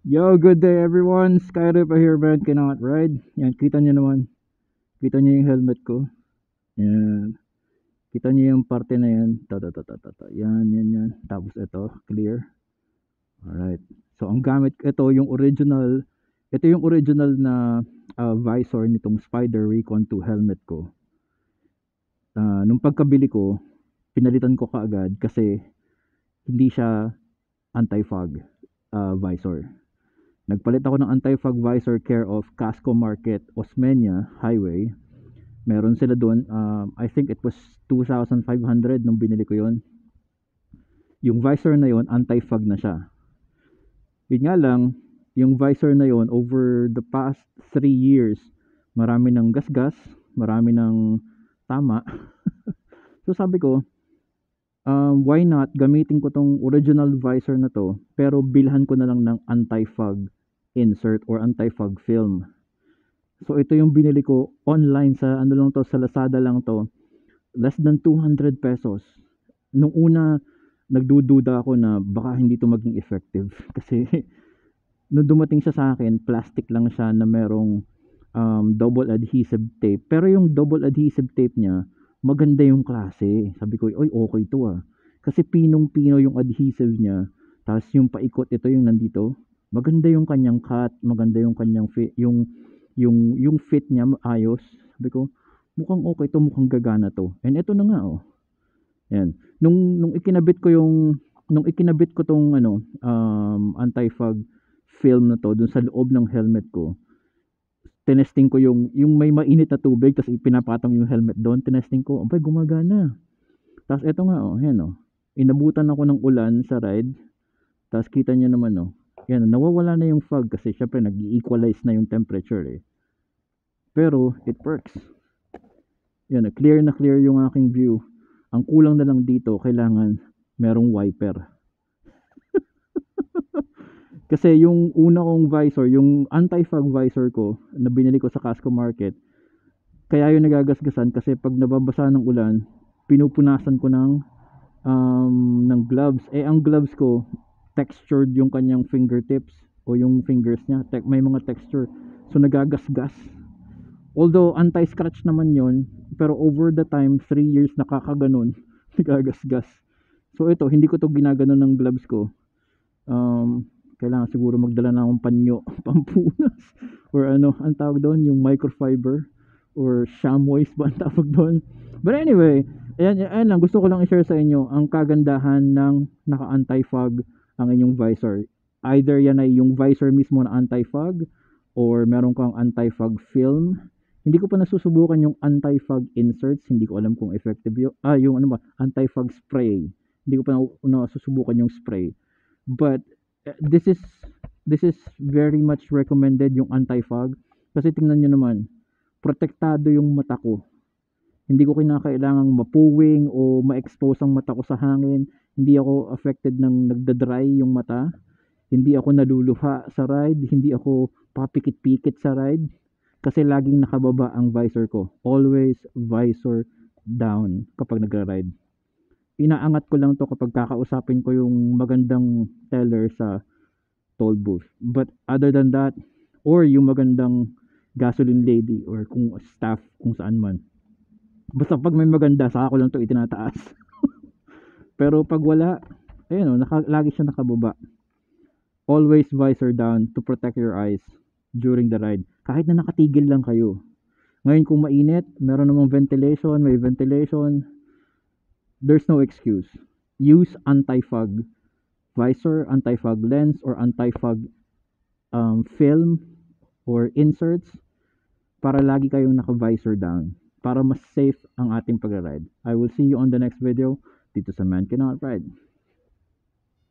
Yo, good day everyone. Skyrip here, man. Cannot ride. Yan, kita nyo naman. Kita nyo yung helmet ko. Yan. Kita nyo yung parte na yan. Ta. Yan, yan, yan. Tapos ito, clear. Alright. So, ang gamit, ito yung original na visor nitong Spider Recon 2 helmet ko. Nung pagkabili ko, pinalitan ko kaagad kasi hindi siya anti-fog visor. Nagpalit ako ng anti-fog visor care of Casco Market, Osmeña Highway. Meron sila doon. I think it was 2,500 nung binili ko yon. Yung visor na yon, anti-fog na siya. Yun nga lang, yung visor na yon, over the past 3 years, marami ng gasgas, marami ng tama. So sabi ko, why not gamitin ko tong original visor na to, pero bilhan ko na lang ng anti-fog insert or anti-fog film. So ito yung binili ko online sa ano lang to, sa Lazada lang to. Less than 200 pesos. Nung una, nagdududa ako na baka hindi to maging effective kasi nung dumating siya sa akin, plastic lang siya na merong double adhesive tape. Pero yung double adhesive tape niya, maganda yung klase. Sabi ko, oy, okay to ah. Kasi pinong-pino yung adhesive niya. Tapos yung paikot, ito yung nandito. Maganda yung kanyang cut, maganda yung kanyang fit, yung fit niya ayos. Sabi ko, mukhang okay to, mukhang gagana to. And ito na nga oh. Yan. Nung ikinabit ko tong anti-fog film na to dun sa loob ng helmet ko. Tinesting ko yung may mainit na tubig tapos ipinapatong yung helmet doon. Tinesting ko, abay gumagana. Tapos eto nga oh, yan oh. Inabutan ako ng ulan sa ride. Tapos kita niyo naman oh. Yan, nawawala na yung fog kasi syempre nag-equalize na yung temperature eh. Pero it works. Yan, na clear yung aking view. Ang kulang na lang dito, kailangan merong wiper. Kasi yung una kong visor, yung anti-fog visor ko na binili ko sa Casco Market, kaya yung nagagasgasan kasi pag nababasa ng ulan, pinupunasan ko ng gloves. Eh ang gloves ko, textured yung kanyang fingertips o yung fingers niya, may mga texture. So nagagasgas. Although anti-scratch naman yon, pero over the time 3 years nakakaganon, nagagasgas. So ito, hindi ko to ginaganon ng gloves ko. Kailangan siguro magdala na akong panyo, pampunas, or ano, ang tawag doon, yung microfiber, or chamois ba ang tawag doon. But anyway, ayan lang, gusto ko lang i-share sa inyo ang kagandahan ng naka-anti-fog ang inyong visor. Either yan ay yung visor mismo na anti-fog, or meron kang anti-fog film. Hindi ko pa nasusubukan yung anti-fog inserts, hindi ko alam kung effective yun. Yung ano ba, anti-fog spray. Hindi ko pa nasusubukan yung spray. But this is very much recommended yung anti-fog kasi tingnan nyo naman, protektado yung mata ko. Hindi ko kinakailangang mapuwing o ma-expose ang mata ko sa hangin. Hindi ako affected ng nagda-dry yung mata. Hindi ako naluluha sa ride. Hindi ako papikit-pikit sa ride. Kasi laging nakababa ang visor ko. Always visor down kapag nagra-ride. Inaangat ko lang to kapag kakausapin ko yung magandang teller sa toll booth. But other than that, or yung magandang gasoline lady or kung staff kung saan man. Basta pag may maganda, saka ko lang to itinataas. Pero pag wala, ayun lagi siya nakababa. Always visor down to protect your eyes during the ride. Kahit na nakatigil lang kayo. Ngayon kung mainit, meron namang ventilation, may ventilation. There's no excuse. Use anti-fog visor, anti-fog lens, or anti-fog film or inserts para lagi kayong naka-visor down para mas safe ang ating pag-ride. I will see you on the next video dito sa Man Cannot Ride.